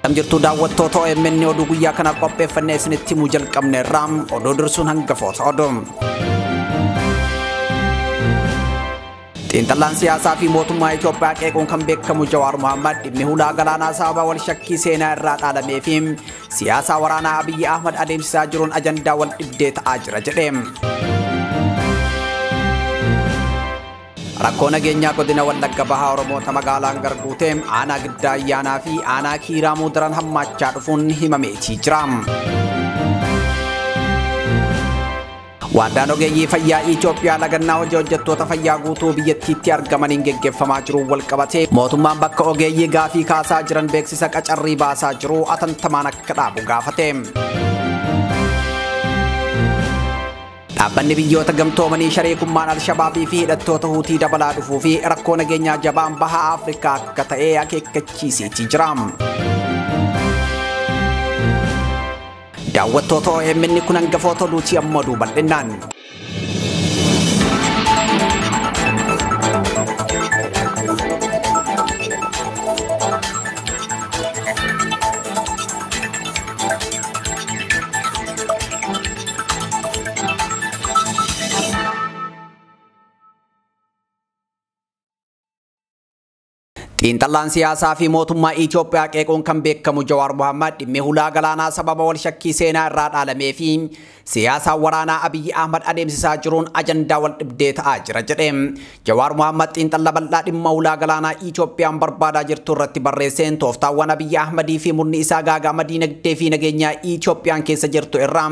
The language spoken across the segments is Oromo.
Akkam jirtu daawwattoota OMN oduu guyyaa kana qopheeffannee isinitti himuu jalqabne irraa oduu dursuun hangafoota oduu. Xiinxallaan siyaasaa fi mootummaa Itoophiyaa qeequun kan beekamu Jawaar Mohaammad dhimmi hulaa galaanaa sababa wal shakkii seenaa irraa dhaalamee fi siyaasa waraanaa Abiyyi Ahmad adeemsisaa jiruun ajandaa wal dhibdee ta'aa jira jedhe. Rakkoo nageenyaa godina Wallaga bahaa Oromoota magaalaan garguutee aanaa giddaa ayyaanaa fi aanaa kiiraamuu daran hammaachaa dhufuun himameetii jira. Waldaan Ogeeyyii Fayyaa Itoophiyaa lagannaa hojii hojjettoota fayyaa guutuu biyyattiitti argamaniin geggeeffamaa jiru wal qabatee mootummaan bakka ogeeyyii gaafii kaasaa jiran beeksisa qacarrii baasaa jiru atantamaan akka dhaabu gaafate. Dhaabbanni biyyoota gamtoomanii shareekummaan Al-Shabaabii fi hidhattoota Huutii dabalaa dhufuu fi rakkoo nageenyaa jabaan baha Afrikaa akka ta'e akeekkachiiseetii jira. Daawwattoota OMN kun hangafoota oduutii amma oduu bal'inaan. Xiinxallaan siyaasaa fi mootummaa Itoophiyaa qeequun kan beekamu Jawaar Mohaammad dhimmi hulaa galaanaa sababa wal shakkii seenaa irraa dhaalamee fi siyaasa waraanaa Abiyyi Ahmad adeemsisaa jiruun ajandaa wal dhibdee ta'aa jira jedhe. Jawaar Mohaammad xiinxalla bal'aa dhimma hulaa galaanaa Itoophiyaan barbaadaa jirtu irratti barreesseen tooftaawwan Abiyyi Ahmadii fi murni isaa gaagama diinagdee fi nageenyaa Itoophiyaan keessa jirtu irraa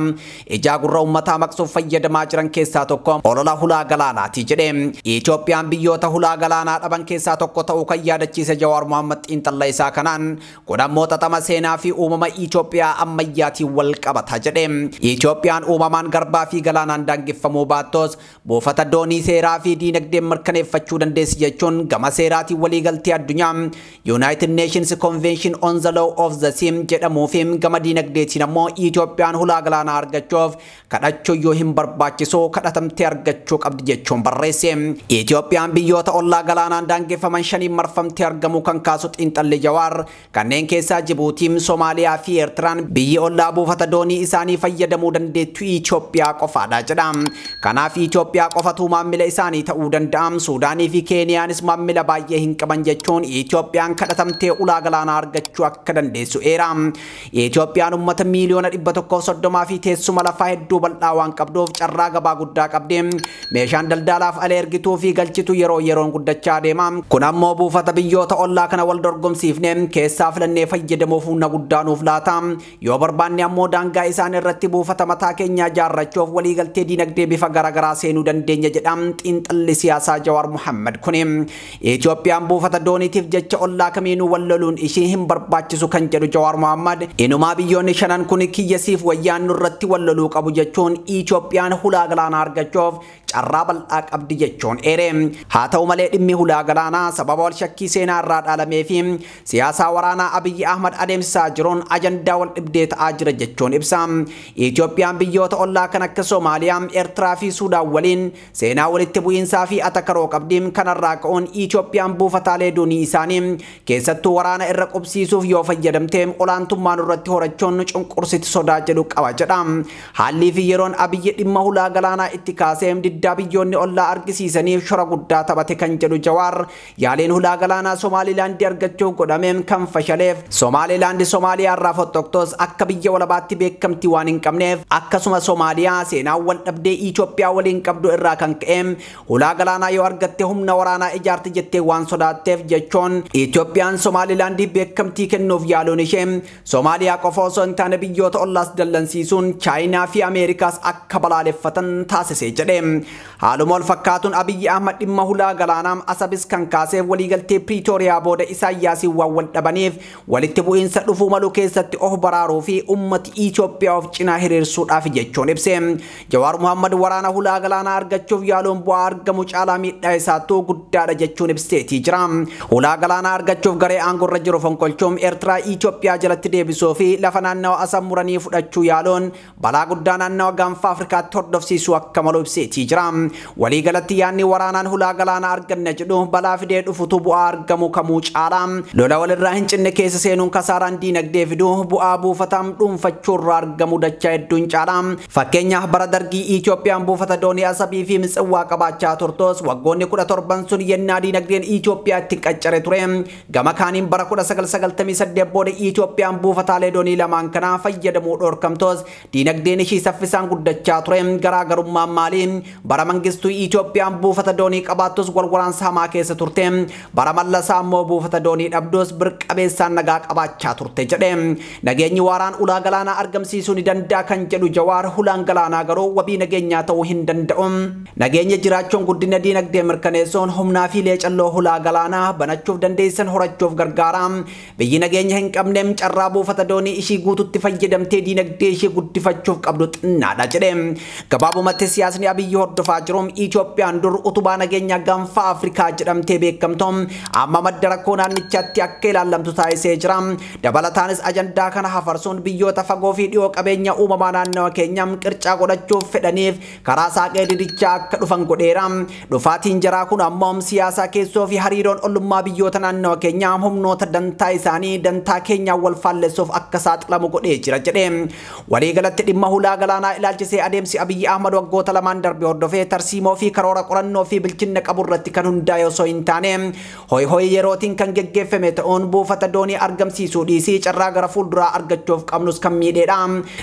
ijaa gurra uummataa maqsuuf fayyadamaa jiran keessaa tokko olola hulaa galaanaati jedhe. Itoophiyaan biyyoota hulaa galaanaa dhaban keessaa tokko ta'uu kan yaadachiise Jawaar Mohaammad xiinxalla isaa kanaan kun ammoo xaxama seenaa fi uumama Itoophiyaa ammayyaatiin wal qabata jedhe. Itoophiyaan uumamaan garbaa fi galaanaan daangeffamuu baattos buufata doonii seeraa fi diinagdeen mirkaneeffachuu dandeessi jechuun gama seeraatiin waliigaltee addunyaa United Nations Convention on the Law of the Sea jedhamuu fi gama diinagdeetiin ammoo Itoophiyaan hulaa galaanaa argachuuf kadhachuu yoo hin barbaachisu kadhatamtee argachuu qabdi jechuun barreesse. Itoophiyaan biyyoota ollaa galaanaan daangeffaman shaniin marfamtee argamu kan kaasu xiinxalli Jawaar kanneen keessaa Jibuutiin, Soomaaliyaa fi Eertiraan biyyi ollaa buufata doonii isaanii fayyadamuu dandeettu Itoophiyaa qofaadha jedha. Kanaaf Itoophiyaa qofatu maammila isaanii ta'uu danda'a. Suudaanii fi Keeniyaanis maammila baay'ee hin qaban jechuun Itoophiyaan kadhatamtee hulaa galaanaa argachuu akka dandeessu eera. Itoophiyaan uummata miiliyoona 130 fi teessuma lafaa hedduu bal'aa waan qabduuf carraa gabaa guddaa qabdi. Meeshaan daldalaaf ala ergituu fi galchitu yeroo yeroon guddachaa deema. Kun ammoo buufata biyyoota ollaa kana wal dorgomsiifne keessaa filannee fayyadamuuf humna guddaa nuuf laata. Yoo barbaanne ammoo daangaa isaan irratti buufata mataa keenyaa jaarrachuuf waliigaltee diinagdee bifa garaagaraa seenuu dandeenya jedha xiinxalli siyaasaa Jawaar Mohaammad kuni. Itoophiyaan buufata dooniitiif jecha ollaa kamiinuu wal loluun ishii hin barbaachisu kan jedhu Jawaar Mohaammad inumaa biyyoonni shanan kun kiyyasiif wayyaan nurratti wal loluu qabu jechuun Itoophiyaan hulaa galaanaa argachuuf carraa bal'aa qabdi jechuun eere. Haa ta'u malee dhimmi hulaa galaanaa sababa wal shakkii seenaa irraa dhaalamee fi siyaasa waraanaa Abiyyi Ahmad adeemsisaa jiruun ajandaa wal dhibdee ta'aa jira jechuun ibsa. Itoophiyaan biyyoota ollaa kan akka Soomaaliyaa, Eertiraa fi Suudaan waliin seenaa walitti bu'iinsaa fi atakaroo qabdi. Kanarraa ka'uun Itoophiyaan buufataalee doonii isaanii keessattuu waraana irra qubsiisuuf yoo fayyadamte olaantummaan irratti horachuun cunqursiti sodaa jedhu qaba jedha. Haalli fi yeroon Abiyyi dhimma hulaa galaanaa itti kaasee diddaa biyyoonni ollaa argisiisaniif shora guddaa taphate kan jedhu Jawaar yaaleen hulaa galaanaa Somaalilaandii argachuuf godhameen kan fashaleef Somaalilaandi Somaaliyaa irraa fottoktos akka biyya walabaatti beekamtii waan hin qabneef akkasuma Somaaliyaa seenaa wal dhabdee Itoophiyaa waliin qabdu irraa kan ka'e hulaa galaanaa yoo argatte humna waraanaa ijaarti jettee waan sodaatteef jechuun Itoophiyaan Somaalilaandii beekamtii kennuuf yaaluun ishee Somaaliyaa qofa osoo hin taane biyyoota ollaas dallansiisuun Chaayinaa fi Ameerikaas akka balaaleffatan taasisee jedhe. Haaluma wal fakkaatuun Abiyyi Ahmad dhimma hulaa galaanaa asabis kan kaaseef waliigaltee Pretoria booda Isaayyaasiin waan wal dhabaniif walitti bu'iinsa dhufuu malu keessatti of baraaruu fi ummati Itoophiyaa of cinaa hiriirsuudhaaf jechuun ibse. Jawaar Mohaammad waraana hulaa galaanaa argachuuf yaaluun bu'aa argamu caalaa miidhaa isaatu guddaadha jechuun ibseetii jira. Hulaa galaanaa argachuuf garee aangorra jiru fonqolchuun Eertiraa Itoophiyaa jalatti deebisuu fi lafa naannawa asan muranii fudhachuu yaaluun balaa guddaa naannawa gaanfa Afrikaatti hordofsiisuu akka malu ibseetii jira. Waliigalatti yaanni waraanaan hulaa galaanaa arganne jedhu balaa fidee dhufutu bu'aa argamu beekamu kamuu caala lola walirraa hin cinne keessa seenuun kasaaraan diinagdee fiduu bu'aa buufataan dhuunfachuurraa argamu dachaa hedduun caala. Fakkeenyaaf bara dargii Itoophiyaan buufata doonii Asabii fi Mitsawaa qabaachaa turtos waggoonni 17 sun yennaa diinagdeen Itoophiyaatti qaccare ture. Gama kaaniin bara 1998 booda Itoophiyaan buufataalee doonii lamaan kana fayyadamuu dhorkamtos diinagdeen ishii saffisaan guddachaa ture. Garaagarummaan maali? Bara mangistuu Itoophiyaan buufata doonii qabaattus walwaraansa hamaa keessa turte. Bara mallasaa immoo buufata doonii dhabdos birqabeessaan nagaa qabaachaa turte jedhe. Nageenyi waaraan ulaa galaanaa argamsiisuu ni danda'a kan jedhu Jawaar hulaan galaanaa garuu wabii nageenyaa ta'uu hin danda'u. Nageenya jiraachuun guddina diinagdee mirkaneessuun humnaa fi leecalloo hulaa galaanaa banachuuf dandeessan horachuuf gargaara. Biyyi nageenya hin qabneem carraa buufata doonii ishii guututti fayyadamtee diinagdee ishii guddifachuuf qabdu xinnaadha jedhe. Gabaabumatti siyaasni Abiyyi hordofaa jiruun Itoophiyaan dur utubaa nageenyaa gaanfa Afrikaa jedhamtee beekamtu amma madda rakkoo naannichaatti akka ilaallamtu taasisee jira. Dabalataanis ajandaa kana hafarsuun biyyoota fagoo fi dhiyoo qabeenya uumamaa naannawa keenyaa qircaa godhachuuf fedhaniif karaa saaqee didichaa akka dhufan godheera. Dhufaatiin jaraa kun ammoo siyaasa keessoo fi hariiroon ollummaa biyyoota naannawa keenyaa humnoota dantaa isaanii dantaa keenyaa wal faalleessuuf akka saaxilamu godhee jira jedhe. Waliigalatti dhimma hulaa galaanaa ilaalchisee adeemsi Abiyyi Ahmad waggoota lamaan darbe hordofee tarsiimoo fi karoora qorannoo fi bilchinna qabu irratti kan hundaa'e osoo hin taane hoy yerootiin kan geggeeffame ta'uun buufata doonii argamsiisuu dhiisii carraa gara fuulduraa argachuuf qabnus kan miidheedha.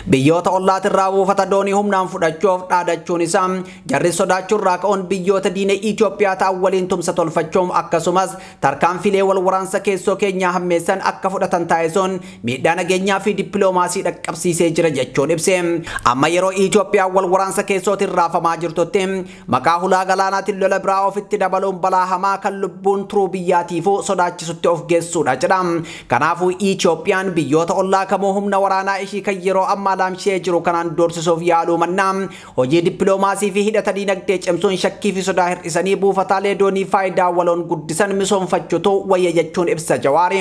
Biyyoota ollaatirraa buufata doonii humnaan fudhachuuf dhaadachuun isaa jarri sodaachuurraa ka'uun biyyoota diina Itoophiyaa ta'an waliin tumsa tolfachuun akkasumas tarkaanfilee wal waraansa keessoo keenyaa hammeessan akka fudhatan taasisuun miidhaa nageenyaa fi dippiloomaasii dhaqqabsiisee jira jechuun ibse. Amma yeroo Itoophiyaa wal waraansa keessootiin raafamaa jirtutti maqaa hulaa galaanaatiin lola biraa ofitti dabaluun balaa hamaa kan lubbuun turuu biyyaatiifuu sodaachisutti of geessuudha jedha. Kanaafuu Itoophiyaan biyyoota ollaa kamuu humna waraanaa ishii kan yeroo ammaa laamshee jiru kanaan doorsisuuf yaaluu mannaa hojii dippiloomaasii fi hidhata diinagdee cimsuun shakkii fi sodaa hir'isanii buufataalee doonii faayidaa waloon guddisan misoomfachuutu wayya jechuun ibsa Jawaar.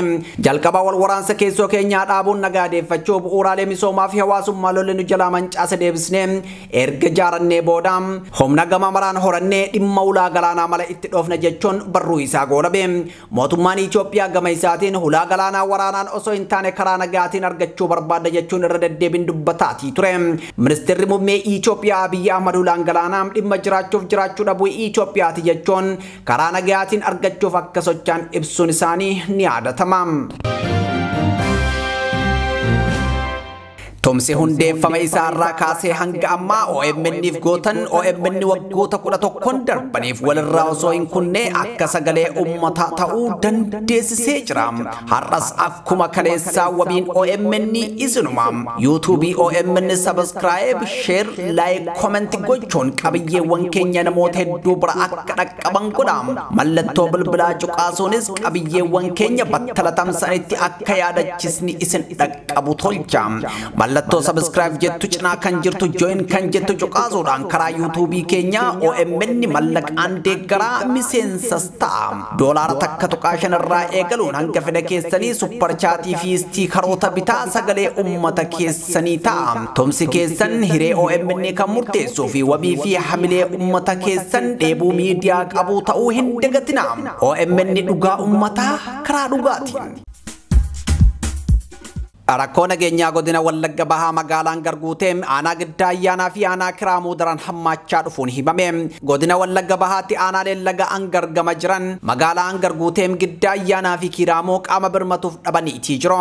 Jalqaba wal waraansa keessoo keenyaa dhaabuun nagaadeeffachuu bu'uuraalee misoomaa fi hawaasummaa lolli nu jalaa mancaase deebisnee erga jaarannee booda humna gama maraan horannee dhimma hulaa galaanaa mala itti dhoofna jechuun barruu isaa goolabe. Mootummaan Itoophiyaa gama isaatiin hulaa galaanaa waraanaan osoo hin taane karaa nagaatiin argachuu barbaada jechuun irra deddeebiin dubbataatii ture. Ministeerri muummee Itoophiyaa Abiyyi Ahmad hulaan galaanaa dhimma jiraachuuf jiraachuu dhabuu Itoophiyaati jechuun karaa nagaatiin argachuuf akka sochaan ibsuun isaanii ni yaadatama. Tumsi hundeeffama isaarraa kaasee hanga ammaa OMN'if gootan OMN waggoota 11 darbaniif walirraa osoo hin kunne akka sagalee uummataa ta'uu dandeessisee jira. Har'as akkuma kaleessaa wabiin OMN isinuma. YouTube OMN subscribe, share, like, comment gochuun qabiyyeewwan keenya namoota hedduu bira akka dhaqqaban godha. Mallattoo bilbilaa cuqaasuunis qabiyyeewwan keenya battala tamsa'anitti akka yaadachisni isin dhaqqabu tolcha. Mallattoo subscribe jettu cinaa kan jirtu join kan jettu cuqaasuudhaan karaa YouTube keenya OMN mallaqaan deeggaraa miseensas ta'a. Doolaara takka tuqaa 5 irraa eegaluun hanga fedha keessanii super chaatii fi stiikaroota bitaa sagalee uummata keessanii ta'a. Tumsi keessan hiree OMN kan murteessuu fi wabii fi hamilee uummata keessan dheebuu miidiyaa qabu ta'uu hin dagatina. OMN dhugaa uummataa karaa dhugaatiin. Rakkoo nageenyaa godina Wallagga bahaa magaalaan Garguuteem aanaa giddaa ayyaanaa fi aanaa kiraamuu daran hammaachaa dhufuun himame. Godina Wallagga bahaatti aanaalee laga angargama jiran magaalaan Garguuteem giddaa ayyaanaa fi kiraamuu qaama birmatuuf dhabaniitii jiru.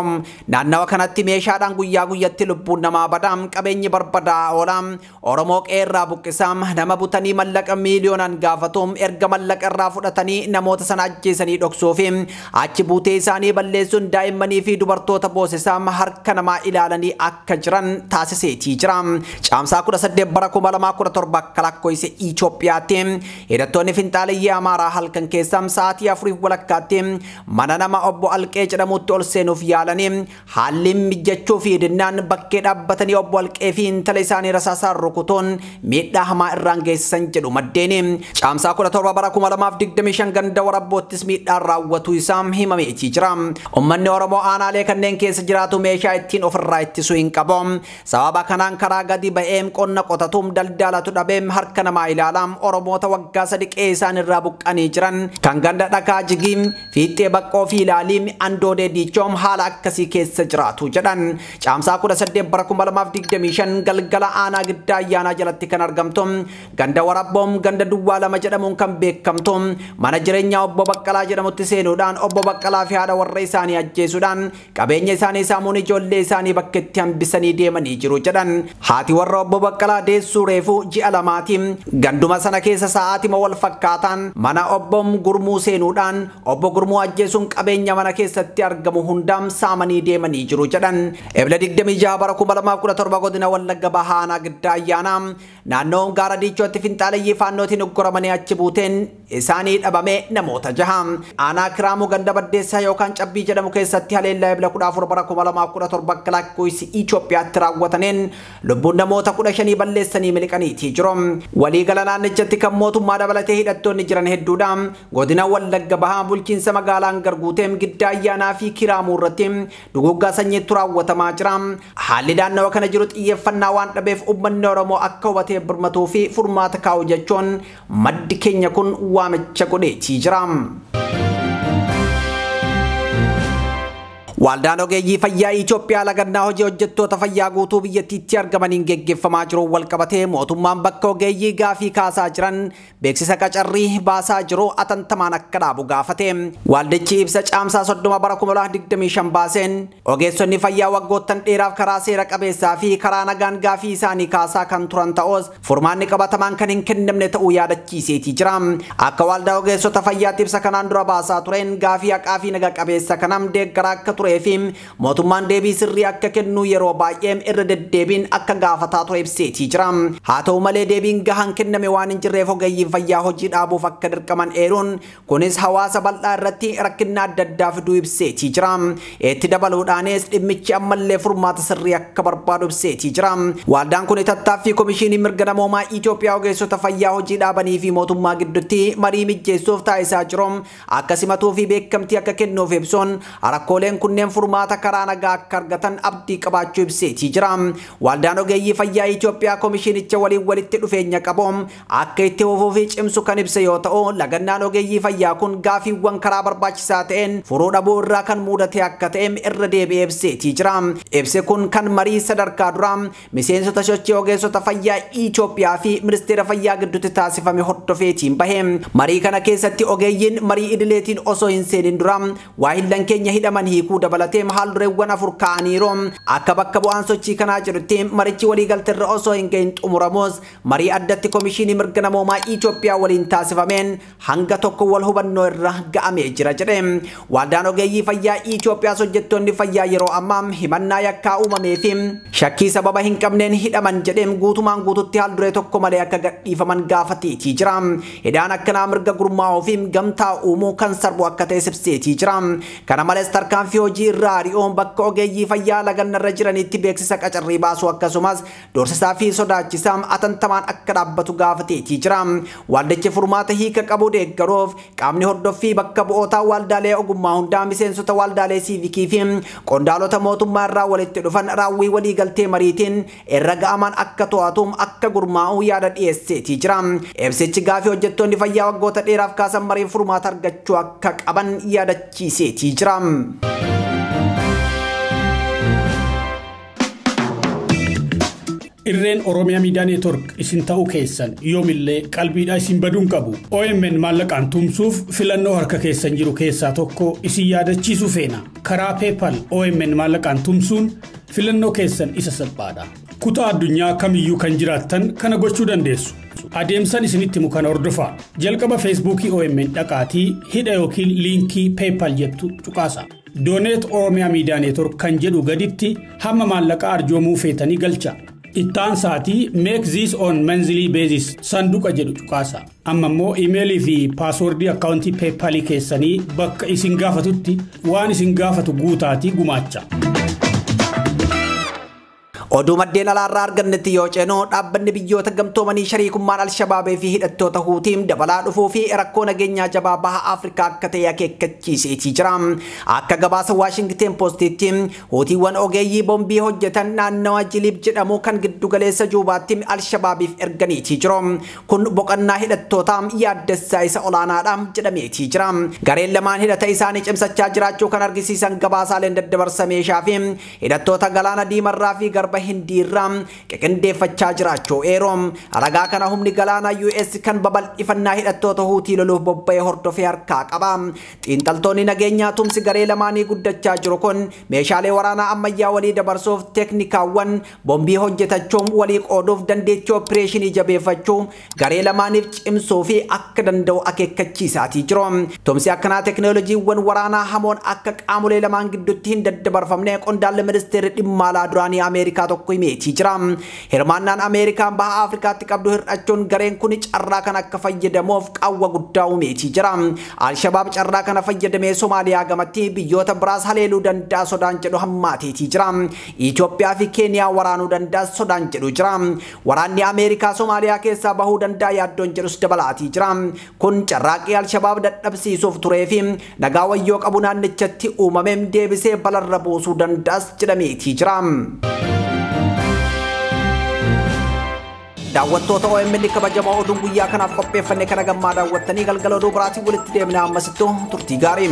Naannawa kanatti meeshaadhaan guyyaa guyyatti lubbuun namaa badaam qabeenyi barbadaa oolam. Oromoo qeerraa buqqisaam nama butanii mallaqa miiliyoonaan gaafatuum erga mallaqa irraa fudhatanii namoota sana ajjeesanii dhoksuufi achi buutee isaanii balleessuun daa'immanii fi dubartoota boosisaam harka namaa ilaalanii akka jiran taasiseetii jira. Caamsaa 18 bara 2017 akka lakkoofsa Itoophiyaatti hidhattoonni finxaaliyyii Amaaraa halkan keessaa sa'aatii 4 walakkaatti mana nama obbo Alqee jedhamutti ol seenuuf yaalanii haalli mijachuu fi dinnaan bakkee dhaabbatanii obbo Alqee fi intala isaanii rasaasaan rukutuun miidhaa hamaa irraan geessisan jedhu maddeeni. Caamsaa 17 bara 2025 ganda warabboottis miidhaan raawwatu isaa himameetii jira. Uummanni Oromoo aanaalee kanneen keessa jiraatu meeshaa ittiin ofirraa ittisuu hin qabu. Sababa kanaan karaa gadi ba'eem qonna qotatuum daldalatu dhabeem harka namaa ilaalam Oromoota waggaa 3 qe'ee isaan irraa buqqanii jiran kan ganda dhakaa jigiim fiixee baqqoo fi ilaaliim andoodee diichoom haala akkasii keessa jiraatu jedhan. Caamsaa 18 bara 2025 galgala aanaa giddaa ayyaanaa jalatti kan argamtu ganda warabboom ganda duwwaa 2 jedhamuun kan beekamtu mana jireenyaa obbo Baqqalaa jedhamutti seenuudhaan obbo Baqqalaa fi haadha warra isaanii ajjeesuudhaan qabeenya isaanii saamuun ijoollee isaanii bakkeetti hambisanii deemanii jiru jedhan. Haati warra obbo Baqqalaa deessuu reefuu ji'a lamaatiin ganduma sana keessa sa'aatima wal fakkaataan mana obbo Gurmuu seenuudhaan obbo Gurmuu ajjeesuun qabeenya mana keessatti argamu hundaam saamanii deemanii jiru jedhan. Ebla 26 bara 2017 godina Wallagga Bahaanaa giddaa ayyaanaa naannoo gaara diichootti finxaaleyyii faannootiin ugguramanii achi buuteen isaanii dhabame namoota 6 aanaa kiraamuu ganda baddeessaa yookaan cabbii jedhamu keessatti haleellaa ebla 14 bara 2017 akka lakkoofsa Itoophiyaatti raawwataneen lubbuun namoota 15 balleessanii miliqaniitii jiru. Waliigala naannichatti kan mootummaa dabalatee hidhattoonni jiran hedduudha. Godina Wallagga Bahaa bulchiinsa magaalaan garguuteem giddaa ayyaanaa fi kiraamuu irratti duguggaa sanyiitu raawwatamaa jira. Haalli naannoo kana jiru xiyyeeffannaa waan dhabeef uummanni Oromoo akka hubatee birmatuu fi furmaata kaa'u jechuun maddi keenya kun waamicha godheetii jira. Waldaan Ogeeyyii Fayyaa Itoophiyaa lagannaa hojii hojjettoota fayyaa guutuu biyyattiitti argamaniin geggeeffamaa jiru wal qabatee mootummaan bakka ogeeyyii gaafii kaasaa jiran beeksisa qacarrii baasaa jiru atantamaan akka dhaabu gaafate. Waldichi ibsa caamsaa 30 bara 2025 baaseen ogeessonni fayyaa waggoottan dheeraaf karaa seera qabeessaa fi karaa nagaan gaafii isaanii kaasaa kan turan ta'us furmaanni qabatamaan kan hin kennamne ta'uu yaadachiiseetii jira. Akka waldaa ogeessota fayyaatti ibsa kanaan dura baasaa tureen gaafii haqaa fi naga qabeessa kanam deeggaraa akka ture mootummaan deebii sirrii akka kennu yeroo baay'ee irra deddeebiin akka gaafataa ture ibseetii jira. Haa ta'u malee deebiin gahaan kenname waan hin jirreef ogeeyyiin fayyaa hojii dhaabuuf akka dirqaman eeruun kunis hawaasa bal'aa irratti rakkina adda addaa fiduu ibseetii jira. Itti dabaluudhaanis dhimmichi ammallee furmaata sirrii akka barbaadu ibseetii jira. Waldaan kun tattaaffii komishinii mirga namoomaa Itoophiyaa ogeessota fayyaa hojii dhaabanii fi mootummaa gidduutti marii mijjeessuuf taasisaa jiru akka simatuu fi beekamtii akka kennuuf ibsuun rakkooleen kunneen furmaata karaa nagaa akka argatan abdii qabaachuu ibseetii jira. Waldaan Ogeeyyii Fayyaa Itoophiyaa komishinicha waliin walitti dhufeenya qabu akka itti fufuu fi cimsu kan ibse yoo ta'u lagannaan ogeeyyii fayyaa kun gaafiiwwan karaa barbaachisaa ta'een furuu dhabuu irraa kan mudate akka ta'e irra deebi'ee ibseetii jira. Ibsi kun kan marii sadarkaa duraa miseensota sochii ogeessota fayyaa Itoophiyaa fi ministeera fayyaa gidduutti taasifame hordofeetiin bahe. Marii kana keessatti ogeeyyiin marii idileetiin osoo hin seenin dura waahillan keenya hidhaman hiikuu dabalatee haal dureewwan 4 kaaniiru akka bakka bu'aan sochii kanaa jedhutti marichi waliigaltee irra osoo hin gahin xumuramus marii addatti komishinii mirga namoomaa Itoophiyaa waliin taasifameen hanga tokko wal hubannoo irra ga'amee jira jedhe. Waldaan Ogeeyyii Fayyaa Itoophiyaa hojjettoonni fayyaa yeroo ammaa himannaa yakkaa uumamee fi shakkii sababa hin qabneen hidhaman jedheem guutumaan guututti haal duree tokko malee akka gadhiifaman gaafateetii jira. Hidhaan akkanaa mirga gurmaa'uu fi gamtaa uumuu kan sarbu akka ta'e ibseetii jira. Kana malees tarkaanfii hojii irraa ari'uun bakka ogeeyyii fayyaa lagannarra jiranitti beeksisa qacarrii baasuu akkasumas doorsisaa fi sodaachisaa atantamaan akka dhaabbatu gaafateetii jira. Waldichi furmaata hiika qabu deeggaruuf qaamni hordoffii bakka bu'ootaa waldaalee ogummaa hundaa miseensota waldaalee siivikii fi qondaalota mootummaa irraa walitti dhufan raawwii waliigaltee mariitiin irra ga'aman akka to'atuum akka gurmaa'uu yaada dhiyeesseetii jira. Ibsichi gaafii hojjettoonni fayyaa waggoota dheeraaf kaasan mariin furmaata argachuu akka qaban yaadachiiseetii jira. Irreen Oromiyaa Miidhaa Neetwork isin ta'uu keessan yoomillee qalbiidhaa isin baduun qabu. OMN maallaqaan tumsuuf filannoo harka keessan jiru keessaa tokko isin yaadachiisuu feena. Karaa PayPal OMN maallaqaan tumsuun filannoo keessan isa salphaadha. Kutaa addunyaa kamiyyuu kan jiraattan kana gochuu dandeessu. Adeemsan isinitti himu kana hordofaa. Jalqaba Facebookii OMN dhaqaatii hidha yookiin liinkii PayPal jettu tuqaasa. Donate Oromiyaa Miidhaa Neetwork kan jedhu gaditti hamma maallaqaa arjoomuu feetanii galcha. Ittaan saatii make this on monthly basis sanduqa jedhu tuqaasa. Amma immoo emailii fi passwordii akkaawuntii PayPal keessanii bakka isin gaafatutti waan isin gaafatu guutaatii gumaacha. Oduu maddeen alaarraa argannetti yoo ceenu dhaabbanni biyyoota gamtoomanii shariikummaan Alshabaabii fi hidhattoota Huutiim dabalaa dhufuu fi rakkoo nageenyaa jabaa baha Afrikaa akka ta'e akeekkachiiseetii jira. Akka gabaasa Waashingten Postiitti Huutiiwwan ogeeyyii bombii hojjetan naannawa Jiliib jedhamu kan giddu galeessa Juubaatti Alshabaabiif erganiitii jiru. Kun boqonnaa hidhattootaa yaaddessaa isa olaanaadha jedhameetii jira. Gareen lamaan hidhata isaanii cimsachaa jiraachuu kan argisiisan gabaasaaleen daddabarsa meeshaa fi hidhattoota galaana diimarraa fi garba hindiirraa qeqendeeffachaa jiraachuu eeroom. Ragaa kana humni galaana US kan babal'ifannaa hidhattoota Huutii loluuf bobba'ee hordofee harkaa qaba. Xiinxaltoonni nageenyaa tumsi garee lamaanii guddachaa jiru kun meeshaalee waraanaa ammayyaa walii dabarsuuf teeknikaawwan bombii hojjetachuun walii qooduuf dandeettii opereeshinii jabeeffachuu garee lamaaniif cimsuu fi akka danda'u akeekkachiisaatii jiru. Tumsi akkanaa teeknooloojiiwwan waraanaa hamoon akka qaamolee lamaan gidduutti hin daddabarfamne qondaalli ministeerri dhimma alaa duraanii Ameerikaa tokko himeetii jira. Hirmaannaan Ameerikaan baha Afrikaatti qabdu hir'achuun gareen kun carraa kan akka fayyadamuuf qawwa guddaa uumeetii jira. Alshabaab carraa kana fayyadamee Somaaliyaa gamatti biyyoota biraas haleeluu danda'a sodaan jedhu hammaateetii jira. Itoophiyaa fi Keeniyaa waraanuu danda'a sodaan jedhu jira. Waraanni Ameerikaa Somaaliyaa keessaa bahuu danda'a yaaddoon jedhus dabalaatii jira. Kun carraaqqii Alshabaab dadhabsiisuuf turee fi nagaa wayyoo qabu naannichatti uumameen deebisee balarra buusuu danda'as jedhameetii jira. Daawwattoota OMN kabajamoo oduun guyyaa kanaaf qopheeffanne kana gammaa daawwattanii galgala oduu biraatiin walitti deemnee ammasittuu turtii gaarii.